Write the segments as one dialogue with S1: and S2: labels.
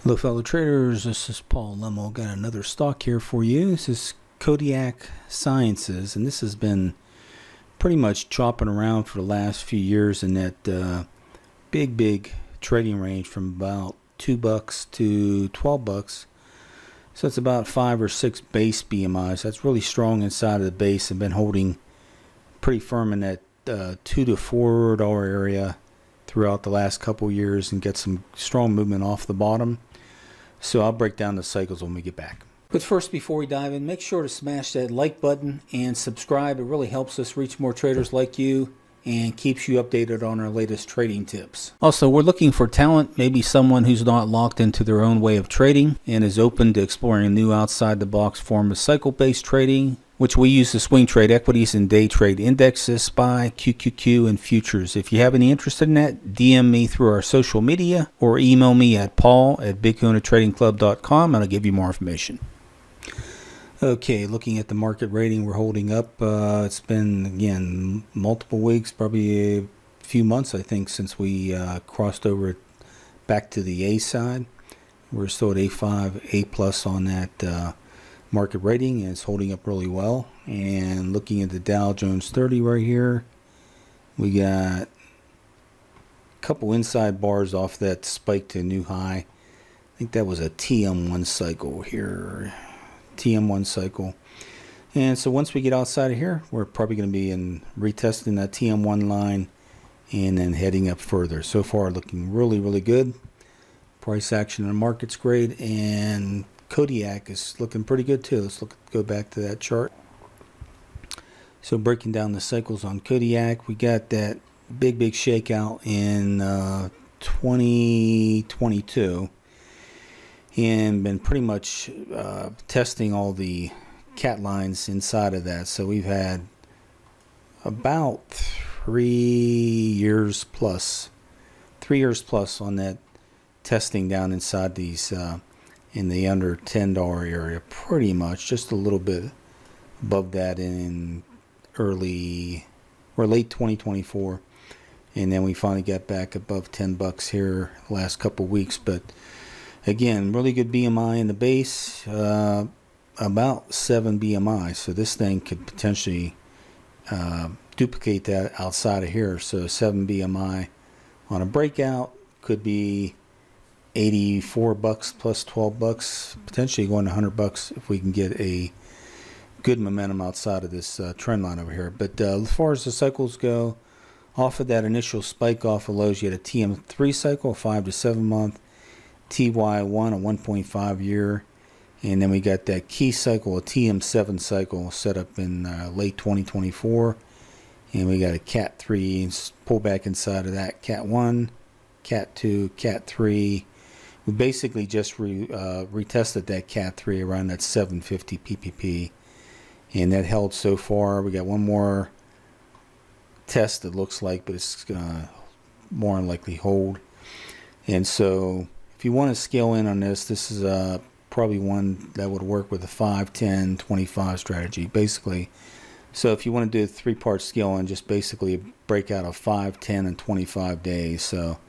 S1: Hello fellow traders, this is Paul Lemmel. Got another stock here for you. This is Kodiak Sciences, and this has been pretty much chopping around for the last few years in that big trading range from about $2 to $12. So it's about 5 or 6 base BMIs. That's really strong inside of the base and been holding pretty firm in that $2 to $4 area throughout the last couple years and get some strong movement off the bottom. So I'll break down the cycles when we get back. But first, before we dive in, make sure to smash that like button and subscribe. It really helps us reach more traders like you and keeps you updated on our latest trading tips. Also, we're looking for talent, maybe someone who's not locked into their own way of trading and is open to exploring a new outside-the-box form of cycle-based trading, which we use to swing trade equities and day trade indexes, SPY, QQQ, and futures. If you have any interest in that, DM me through our social media or email me at paul@bitcoinatradingclub.com and I'll give you more information. Okay, looking at the market rating, we're holding up. It's been, again, multiple weeks, probably a few months, I think, since we crossed over back to the A side. We're still at A5, A plus on that market rating, and it's holding up really well. And looking at the Dow Jones 30 right here, we got a couple inside bars off that spike to a new high. I think that was a TM1 cycle here. TM1 cycle. And so once we get outside of here, we're probably going to be retesting that TM1 line and then heading up further. So far looking really good. Price action in the market's great, and Kodiak is looking pretty good too. Let's go back to that chart. So breaking down the cycles on Kodiak, we got that big shakeout in 2022 and been pretty much testing all the cat lines inside of that. So we've had about 3 years plus on that testing down inside these in the under $10 area, pretty much, just a little bit above that in early or late 2024, and then we finally got back above $10 here the last couple weeks. But again, really good BMI in the base, about 7 BMI, so this thing could potentially duplicate that outside of here. So 7 BMI on a breakout could be $84 plus $12, potentially going to $100 if we can get a good momentum outside of this trend line over here. But as far as the cycles go, off of that initial spike off of lows, you had a TM3 cycle, a 5 to 7 month, TY1, a 1.5 year, and then we got that key cycle, a TM-7 cycle set up in late 2024, and we got a Cat3 pull back inside of that, Cat1, Cat2, Cat3. We basically just retested that Cat3 around that 750 PPP, and that held so far. We got one more test, it looks like, but it's gonna more than likely hold. And so if you want to scale in on this, this is probably one that would work with a 5, 10, 25 strategy, basically. So if you want to do a 3-part scale in, just basically break out of 5, 10, and 25 days. So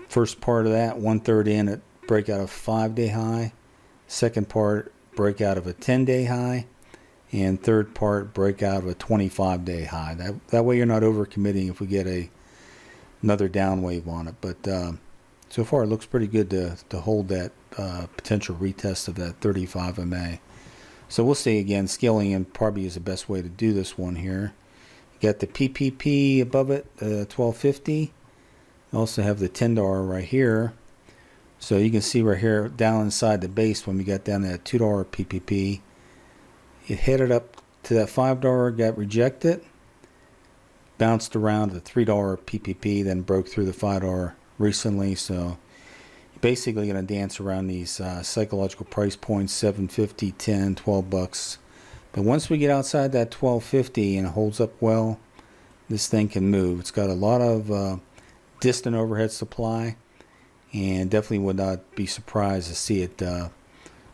S1: first part of that, 1/3 in at breakout of 5-day high. Second part, breakout of a 10-day high. And third part, breakout of a 25-day high. That way you're not overcommitting if we get another down wave on it. But so far it looks pretty good to hold that potential retest of that 35 MA. So we'll see. Again, scaling in probably is the best way to do this one here. You got the PPP above it, 1250. Also have the $10 right here. So you can see right here down inside the base when we got down to that $2 PPP, it headed up to that $5, got rejected, bounced around to the $3 PPP, then broke through the $5 recently. So you're basically going to dance around these psychological price points, $7.50, $10, $12. But once we get outside that $12.50 and it holds up well, this thing can move. It's got a lot of distant overhead supply, and definitely would not be surprised to see it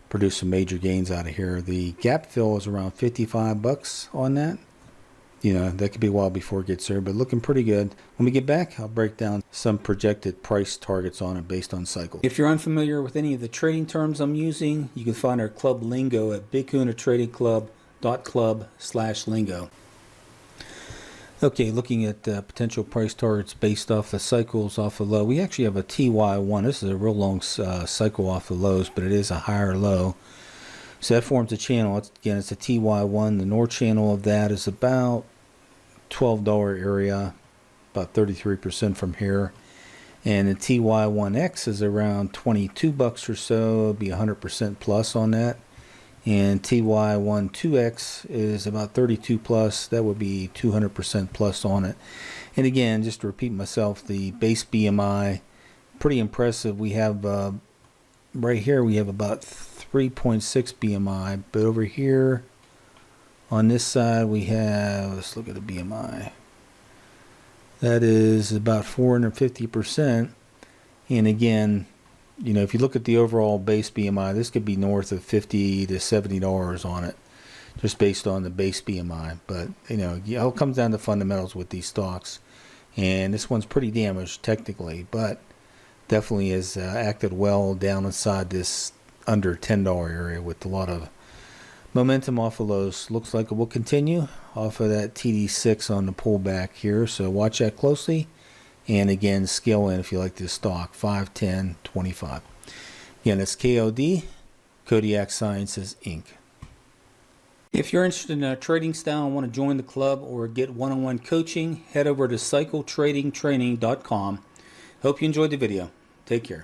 S1: produce some major gains out of here. The gap fill is around $55 on that. you know, that could be a while before it gets there, but looking pretty good. When we get back, I'll break down some projected price targets on it based on cycle. If you're unfamiliar with any of the trading terms I'm using, you can find our club lingo at bigkahunaTradingClub.club/lingo. Okay, looking at potential price targets based off the cycles off the low. We actually have a TY1. This is a real long cycle off the lows, but it is a higher low. So that forms a channel. Again, it's a TY1. The north channel of that is about $12 area, about 33% from here. And the TY1X is around $22 or so. It'll be 100% plus on that. And TY12X is about 32 plus. That would be 200% plus on it. And again, just to repeat myself, the base BMI, pretty impressive. We have right here we have about 3.6 BMI, but over here on this side we have, let's look at the BMI. That is about 450%. And again, you know, if you look at the overall base BMI, this could be north of $50 to $70 on it, just based on the base BMI. But, you know, it all comes down to fundamentals with these stocks. And this one's pretty damaged technically, but definitely has acted well down inside this under $10 area with a lot of momentum off of lows. Looks like it will continue off of that TD6 on the pullback here. So watch that closely. And again, scale in if you like this stock, 5, 10, 25. Again, it's KOD, Kodiak Sciences, Inc. If you're interested in a trading style and want to join the club or get one-on-one coaching, head over to cycletradingtraining.com. Hope you enjoyed the video. Take care.